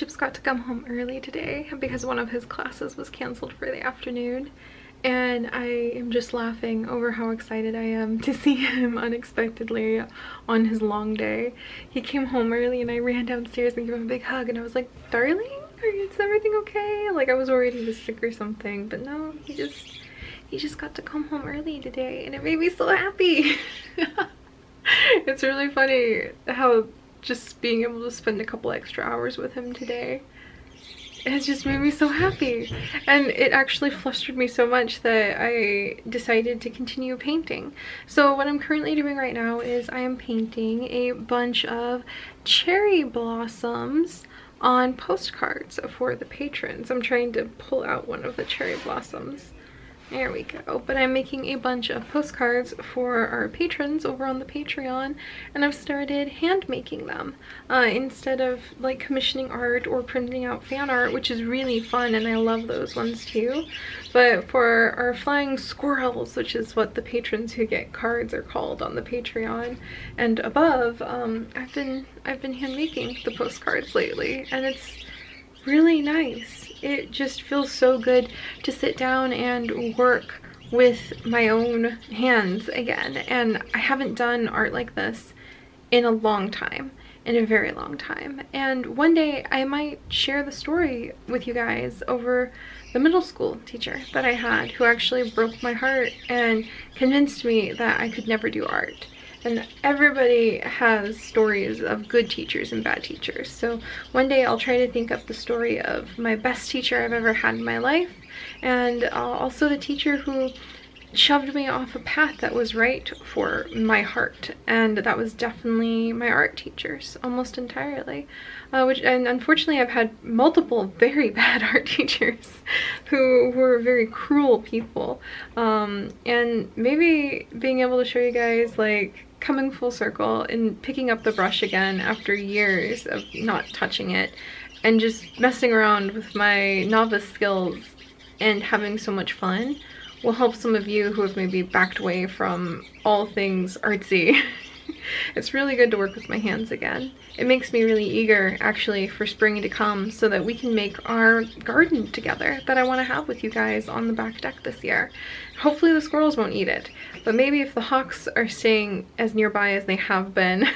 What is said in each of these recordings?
Chip's got to come home early today because one of his classes was canceled for the afternoon, and I am just laughing over how excited I am to see him unexpectedly on his long day. He came home early and I ran downstairs and gave him a big hug, and I was like, darling, is everything okay? Like, I was worried he was sick or something, but no, he just got to come home early today, and it made me so happy. It's really funny how just being able to spend a couple extra hours with him today, it has just made me so happy. And it actually flustered me so much that I decided to continue painting. So what I'm currently doing right now is I am painting a bunch of cherry blossoms on postcards for the patrons. I'm trying to pull out one of the cherry blossoms. There we go. But I'm making a bunch of postcards for our patrons over on the Patreon, and I've started hand making them instead of like commissioning art or printing out fan art, which is really fun and I love those ones too. But for our flying squirrels, which is what the patrons who get cards are called on the Patreon and above, I've been hand making the postcards lately, and it's really nice. It just feels so good to sit down and work with my own hands again. And I haven't done art like this in a long time, in a very long time. And one day I might share the story with you guys over the middle school teacher that I had, who actually broke my heart and convinced me that I could never do art. And everybody has stories of good teachers and bad teachers. So one day I'll try to think up the story of my best teacher I've ever had in my life, and also the teacher who shoved me off a path that was right for my heart, and that was definitely my art teachers, almost entirely. And unfortunately I've had multiple very bad art teachers who were very cruel people, and maybe being able to show you guys, like, coming full circle and picking up the brush again after years of not touching it and just messing around with my novice skills and having so much fun will help some of you who have maybe backed away from all things artsy. It's really good to work with my hands again. It makes me really eager, actually, for spring to come so that we can make our garden together that I want to have with you guys on the back deck this year. Hopefully the squirrels won't eat it, but maybe if the hawks are staying as nearby as they have been,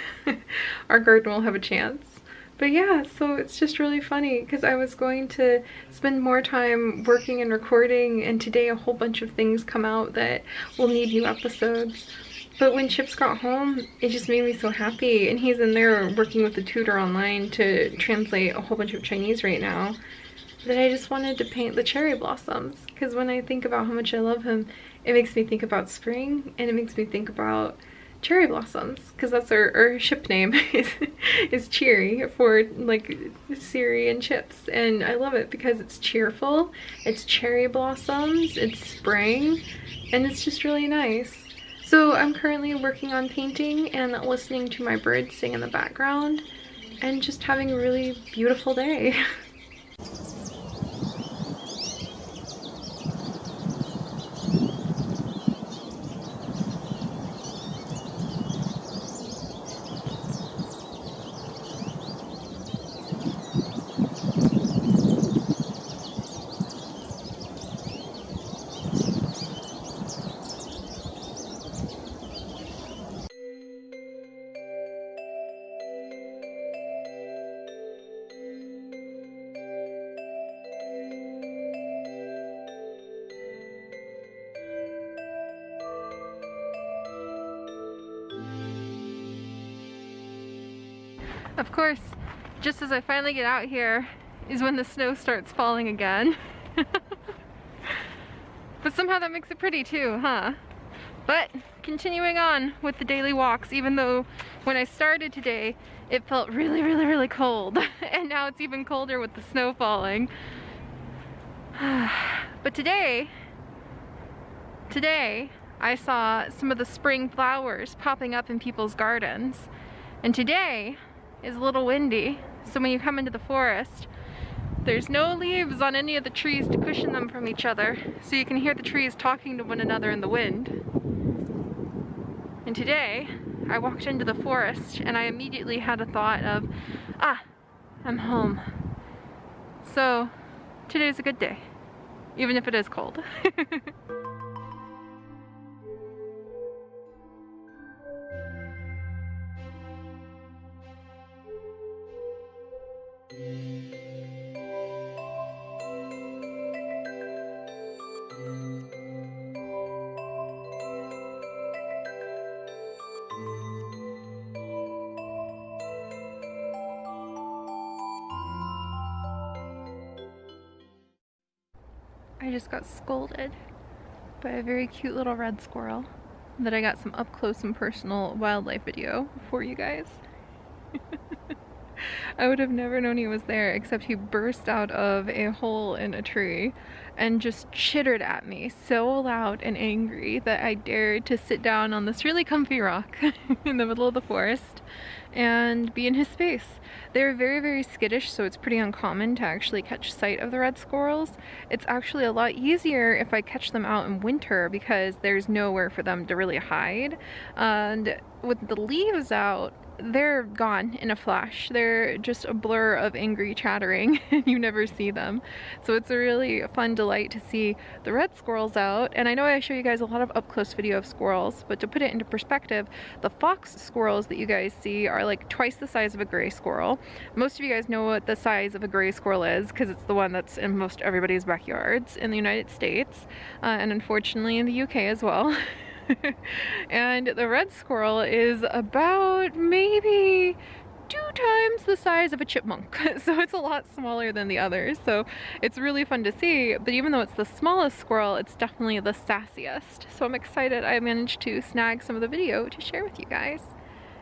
our garden will have a chance. But yeah, so it's just really funny because I was going to spend more time working and recording, and today a whole bunch of things come out that will need new episodes. But when Chips got home, it just made me so happy, and he's in there working with the tutor online to translate a whole bunch of Chinese right now, that I just wanted to paint the cherry blossoms. Because when I think about how much I love him, it makes me think about spring, and it makes me think about cherry blossoms, because that's our ship name is Cheery for like Seri and Chips, and I love it because it's cheerful, it's cherry blossoms, it's spring, and it's just really nice. So I'm currently working on painting and listening to my birds sing in the background and just having a really beautiful day. Of course, just as I finally get out here is when the snow starts falling again. But somehow that makes it pretty too, huh? But continuing on with the daily walks, even though when I started today it felt really cold, and now it's even colder with the snow falling. But today I saw some of the spring flowers popping up in people's gardens, and today is a little windy, so when you come into the forest, there's no leaves on any of the trees to cushion them from each other, so you can hear the trees talking to one another in the wind. And today, I walked into the forest and I immediately had a thought of, I'm home. So today's a good day, even if it is cold. I just got scolded by a very cute little red squirrel that I got some up close and personal wildlife video for you guys. I would have never known he was there, except he burst out of a hole in a tree and just chittered at me so loud and angry that I dared to sit down on this really comfy rock in the middle of the forest and be in his space. They're very, very skittish, so it's pretty uncommon to actually catch sight of the red squirrels. It's actually a lot easier if I catch them out in winter because there's nowhere for them to really hide. And with the leaves out, they're gone in a flash. They're just a blur of angry chattering and you never see them. So it's a really fun delight to see the red squirrels out. And I know I show you guys a lot of up-close video of squirrels, but to put it into perspective, the fox squirrels that you guys see are like twice the size of a gray squirrel. Most of you guys know what the size of a gray squirrel is because it's the one that's in most everybody's backyards in the United States, and unfortunately in the UK as well. And the red squirrel is about maybe 2 times the size of a chipmunk, so it's a lot smaller than the others. So it's really fun to see, but even though it's the smallest squirrel, it's definitely the sassiest. So I'm excited I managed to snag some of the video to share with you guys.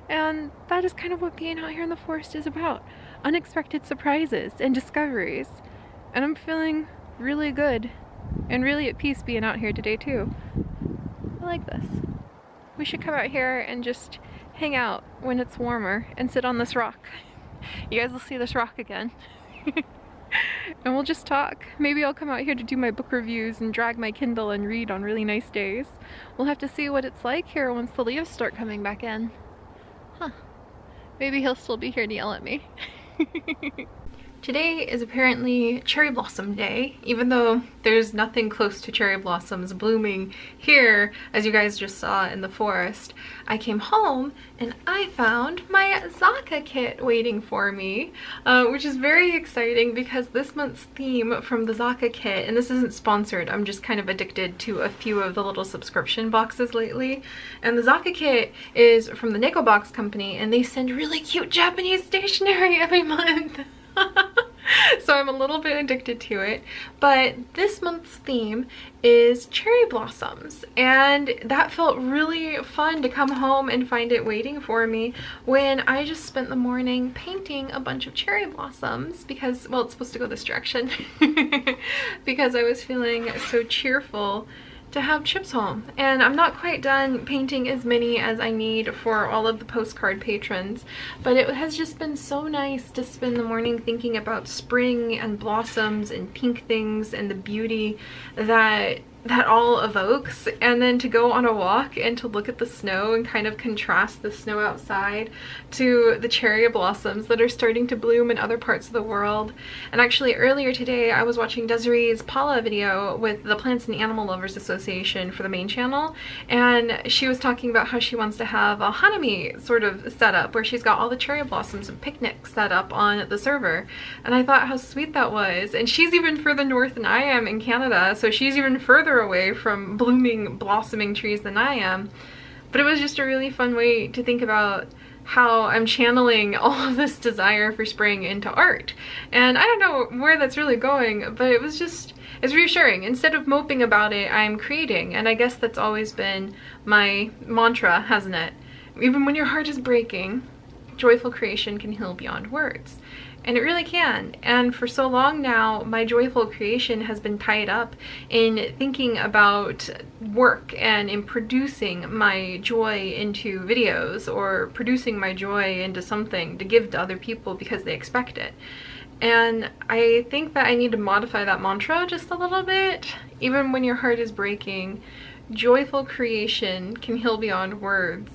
And that is kind of what being out here in the forest is about. Unexpected surprises and discoveries. And I'm feeling really good and really at peace being out here today too. I like this. We should come out here and just hang out when it's warmer and sit on this rock. You guys will see this rock again. And we'll just talk. Maybe I'll come out here to do my book reviews and drag my Kindle and read on really nice days. We'll have to see what it's like here once the leaves start coming back in. Huh. Maybe he'll still be here to yell at me. Today is apparently cherry blossom day, even though there's nothing close to cherry blossoms blooming here, as you guys just saw in the forest. I came home and I found my Zaka kit waiting for me, which is very exciting because this month's theme from the Zaka kit, and this isn't sponsored, I'm just kind of addicted to a few of the little subscription boxes lately, and the Zaka kit is from the Neko Box company, and they send really cute Japanese stationery every month. So I'm a little bit addicted to it, but this month's theme is cherry blossoms, and that felt really fun to come home and find it waiting for me when I just spent the morning painting a bunch of cherry blossoms because, well, it's supposed to go this direction because I was feeling so cheerful to have chips home. And I'm not quite done painting as many as I need for all of the postcard patrons, but it has just been so nice to spend the morning thinking about spring and blossoms and pink things and the beauty that all evokes, and then to go on a walk and to look at the snow and kind of contrast the snow outside to the cherry blossoms that are starting to bloom in other parts of the world. And actually earlier today I was watching Desiree's Paula video with the Plants and Animal Lovers Association for the main channel, and she was talking about how she wants to have a hanami sort of setup where she's got all the cherry blossoms and picnics set up on the server, and I thought how sweet that was. And she's even further north than I am in Canada, so she's even further away from blooming, blossoming trees than I am. But it was just a really fun way to think about how I'm channeling all of this desire for spring into art. And I don't know where that's really going, but it was just, it's reassuring. Instead of moping about it, I'm creating. And I guess that's always been my mantra, hasn't it? Even when your heart is breaking, joyful creation can heal beyond words. And it really can. And for so long now, my joyful creation has been tied up in thinking about work and in producing my joy into videos or producing my joy into something to give to other people because they expect it. And I think that I need to modify that mantra just a little bit. Even when your heart is breaking, joyful creation can heal beyond words.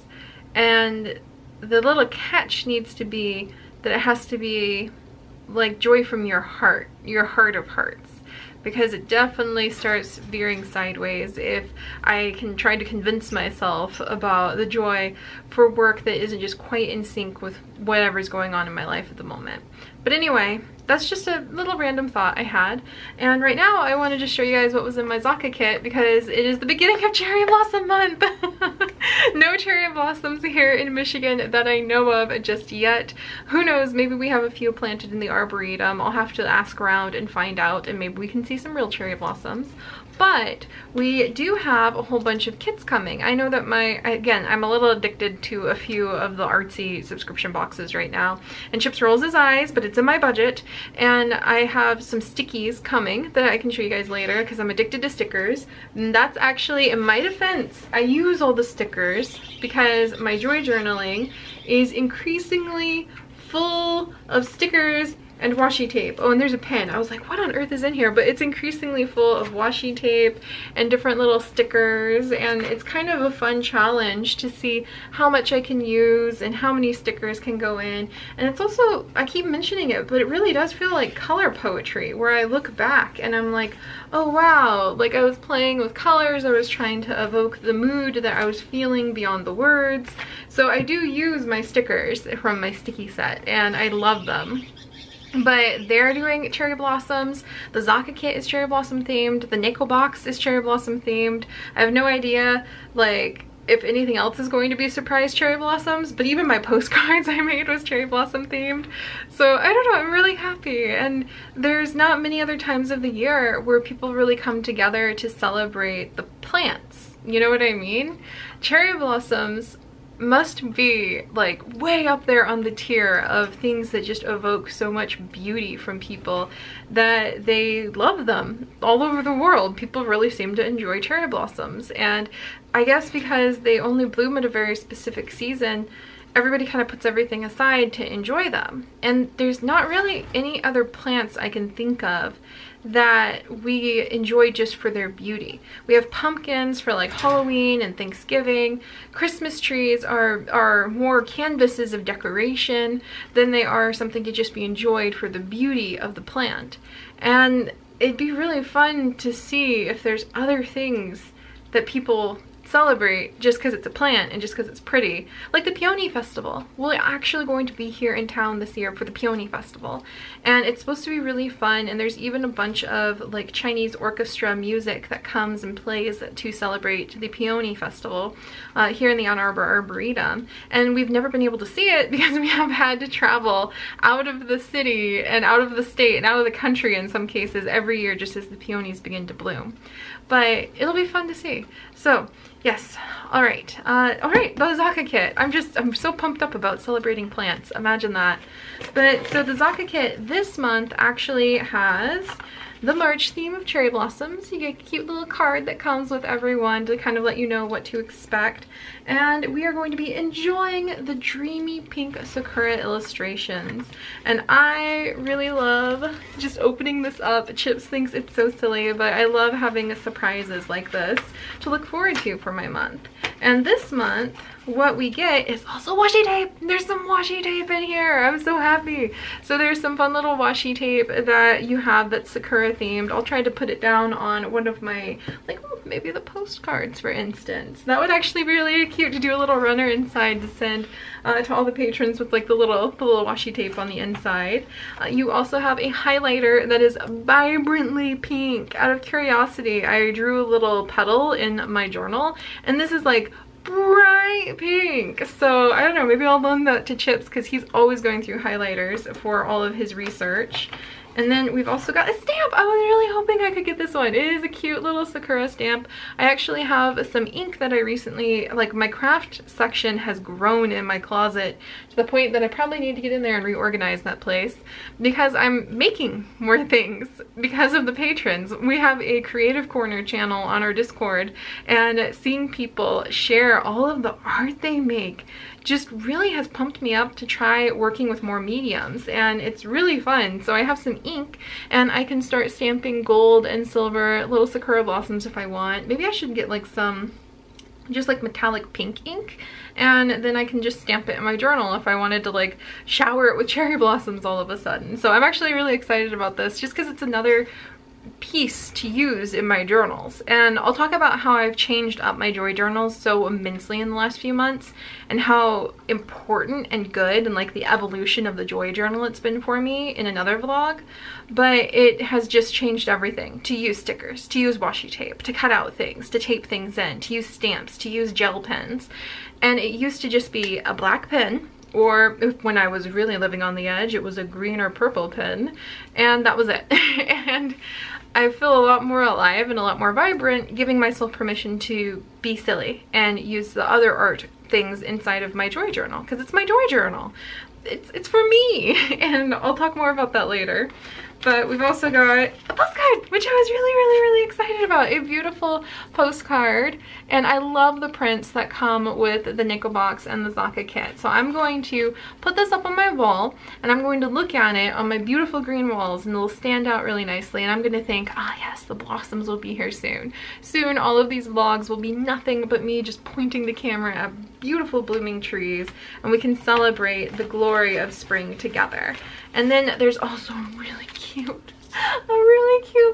And the little catch needs to be that it has to be like joy from your heart of hearts, because it definitely starts veering sideways if I can try to convince myself about the joy for work that isn't just quite in sync with whatever's going on in my life at the moment. But anyway, that's just a little random thought I had. And right now I want to just show you guys what was in my Zaka kit, because it is the beginning of cherry blossom month. No cherry blossoms here in Michigan that I know of just yet. Who knows, maybe we have a few planted in the arboretum. I'll have to ask around and find out, and maybe we can see some real cherry blossoms. But we do have a whole bunch of kits coming. I know that again, I'm a little addicted to a few of the artsy subscription boxes right now. And Chips rolls his eyes, but it's in my budget. And I have some stickies coming that I can show you guys later, because I'm addicted to stickers. And that's actually, in my defense, I use all the stickers because my joy journaling is increasingly full of stickers and washi tape. Oh, and there's a pen. I was like, what on earth is in here? But it's increasingly full of washi tape and different little stickers, and it's kind of a fun challenge to see how much I can use and how many stickers can go in. And it's also, I keep mentioning it, but it really does feel like color poetry, where I look back and I'm like, oh wow, like I was playing with colors, I was trying to evoke the mood that I was feeling beyond the words. So I do use my stickers from my sticky set, and I love them. But they're doing cherry blossoms. The Zaka kit is cherry blossom themed. The Neko box is cherry blossom themed. I have no idea, like, if anything else is going to be surprise cherry blossoms, but even my postcards I made was cherry blossom themed. So I don't know, I'm really happy. And there's not many other times of the year where people really come together to celebrate the plants. You know what I mean? Cherry blossoms must be like way up there on the tier of things that just evoke so much beauty from people that they love them all over the world. People really seem to enjoy cherry blossoms, and I guess because they only bloom at a very specific season, everybody kind of puts everything aside to enjoy them. And there's not really any other plants I can think of that we enjoy just for their beauty. We have pumpkins for like Halloween and Thanksgiving. Christmas trees are more canvases of decoration than they are something to just be enjoyed for the beauty of the plant. And it'd be really fun to see if there's other things that people celebrate just because it's a plant and just because it's pretty. Like the Peony Festival. We're actually going to be here in town this year for the Peony Festival, and it's supposed to be really fun, and there's even a bunch of like Chinese orchestra music that comes and plays to celebrate the Peony Festival here in the Ann Arbor Arboretum. And we've never been able to see it because we have had to travel out of the city and out of the state and out of the country in some cases every year just as the peonies begin to bloom. But it'll be fun to see. So yes, all right, the Zaka kit. I'm so pumped up about celebrating plants. Imagine that. But so the Zaka kit this month actually has the March theme of cherry blossoms. You get a cute little card that comes with everyone to kind of let you know what to expect. And we are going to be enjoying the dreamy pink sakura illustrations. And I really love just opening this up. Chips thinks it's so silly, but I love having surprises like this to look forward to for my month. And this month, what we get is also washi tape. There's some washi tape in here. I'm so happy. So there's some fun little washi tape that you have that's Sakura themed. I'll try to put it down on one of my, like, maybe the postcards, for instance. That would actually be really cute to do a little runner inside to send to all the patrons with like the little washi tape on the inside. You also have a highlighter that is vibrantly pink. Out of curiosity, I drew a little petal in my journal, and this is like bright pink. So I don't know, maybe I'll loan that to Chips because he's always going through highlighters for all of his research. And then we've also got a stamp. I was really hoping I could get this one. It is a cute little Sakura stamp. I actually have some ink that I recently, like my craft section has grown in my closet to the point that I probably need to get in there and reorganize that place because I'm making more things because of the patrons. We have a Creative Corner channel on our Discord, and seeing people share all of the art they make just really has pumped me up to try working with more mediums, and it's really fun. So I have some ink and I can start stamping gold and silver little Sakura blossoms if I want. Maybe I should get like some just like metallic pink ink, and then I can just stamp it in my journal if I wanted to like shower it with cherry blossoms all of a sudden. So I'm actually really excited about this just because it's another piece to use in my journals. And I'll talk about how I've changed up my joy journals so immensely in the last few months, and how important and good and like the evolution of the joy journal it's been for me in another vlog. But it has just changed everything: to use stickers, to use washi tape, to cut out things, to tape things in, to use stamps, to use gel pens. And it used to just be a black pen, or when I was really living on the edge, it was a green or purple pen, and that was it. And I feel a lot more alive and a lot more vibrant, giving myself permission to be silly and use the other art things inside of my joy journal, because it's my joy journal. It's for me, and I'll talk more about that later. But we've also got a postcard, which I was really excited about. A beautiful postcard, and I love the prints that come with the nickel box and the Zaka kit. So I'm going to put this up on my wall, and I'm going to look at it on my beautiful green walls, and it'll stand out really nicely. And I'm going to think, ah yes, the blossoms will be here soon. Soon all of these vlogs will be nothing but me just pointing the camera at beautiful blooming trees, and we can celebrate the glory of spring together. And then there's also a really cute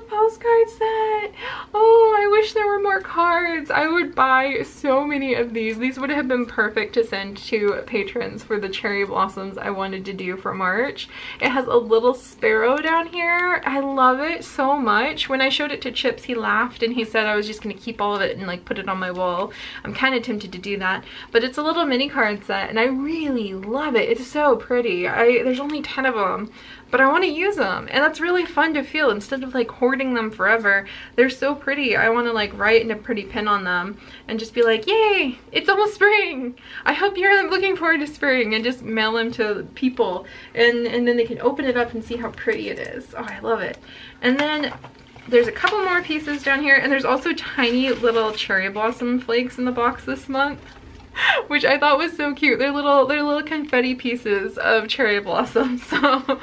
postcard set. Oh, I wish there were more cards. I would buy so many of these. These would have been perfect to send to patrons for the cherry blossoms I wanted to do for March. It has a little sparrow down here. I love it so much. When I showed it to Chips, he laughed and he said I was just gonna keep all of it and like put it on my wall. I'm kind of tempted to do that, but it's a little mini card set and I really love it. It's so pretty. There's only 10 of them, but I want to use them, and that's really fun to feel instead of like hoarding them forever. They're so pretty. I want to like write in a pretty pin on them and just be like, yay, it's almost spring. I hope you're looking forward to spring, and just mail them to people, and then they can open it up and see how pretty it is. Oh, I love it. And then there's a couple more pieces down here, and there's also tiny little cherry blossom flakes in the box this month, which I thought was so cute. They're little confetti pieces of cherry blossom. So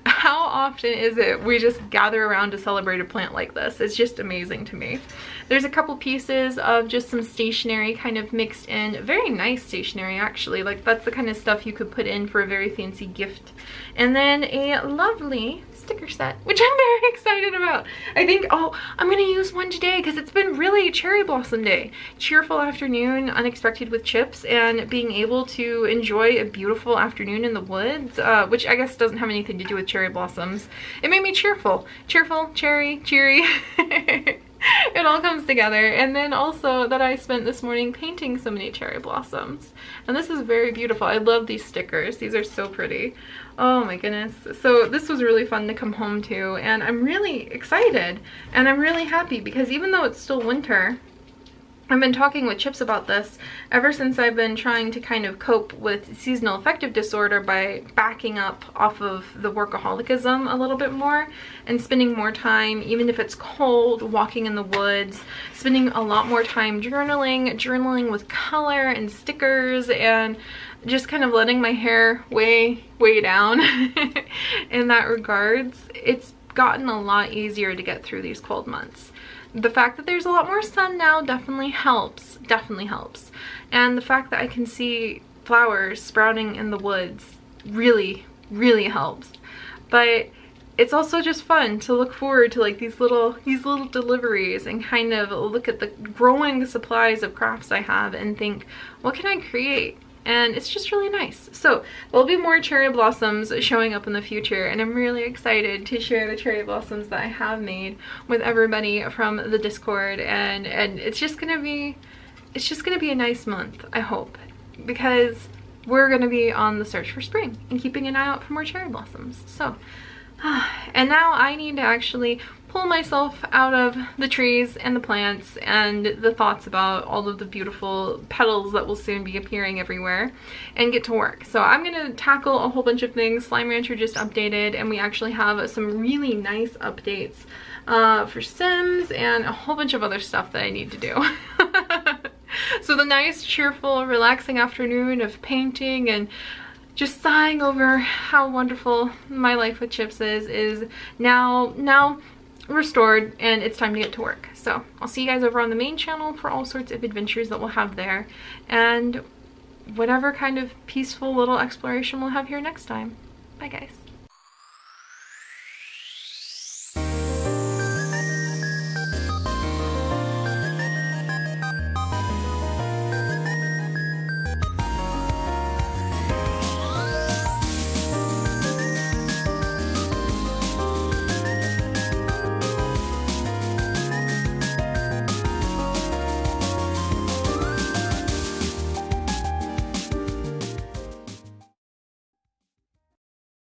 how often is it we just gather around to celebrate a plant like this? It's just amazing to me. There's a couple pieces of just some stationery kind of mixed in. Very nice stationery, actually. Like, that's the kind of stuff you could put in for a very fancy gift. And then a lovely sticker set, which I'm very excited about. I think, oh, I'm gonna use one today because it's been really cherry blossom day. Cheerful afternoon, unexpected with Chips, and being able to enjoy a beautiful afternoon in the woods, which I guess doesn't have anything to do with cherry blossoms. It made me cheerful. Cheerful, cherry, cheery. It all comes together. And then also that I spent this morning painting so many cherry blossoms, and this is very beautiful. I love these stickers. These are so pretty. Oh my goodness. So this was really fun to come home to, and I'm really excited and I'm really happy because even though it's still winter, I've been talking with Chips about this ever since I've been trying to kind of cope with seasonal affective disorder by backing up off of the workaholicism a little bit more and spending more time, even if it's cold, walking in the woods, spending a lot more time journaling with color and stickers, and just kind of letting my hair way down in that regards. It's gotten a lot easier to get through these cold months. The fact that there's a lot more sun now definitely helps, and the fact that I can see flowers sprouting in the woods really helps. But it's also just fun to look forward to like these little deliveries and kind of look at the growing supplies of crafts I have and think, what can I create? And it's just really nice. So there'll be more cherry blossoms showing up in the future, and I'm really excited to share the cherry blossoms that I have made with everybody from the Discord, and it's just gonna be a nice month, I hope, because we're gonna be on the search for spring and keeping an eye out for more cherry blossoms. So and now I need to actually pull myself out of the trees and the plants and the thoughts about all of the beautiful petals that will soon be appearing everywhere and get to work. So I'm gonna tackle a whole bunch of things. Slime Rancher just updated, and we actually have some really nice updates for Sims and a whole bunch of other stuff that I need to do. So the nice, cheerful, relaxing afternoon of painting and just sighing over how wonderful my life with Chips is now restored and it's time to get to work. So I'll see you guys over on the main channel for all sorts of adventures that we'll have there, and whatever kind of peaceful little exploration we'll have here next time. Bye guys.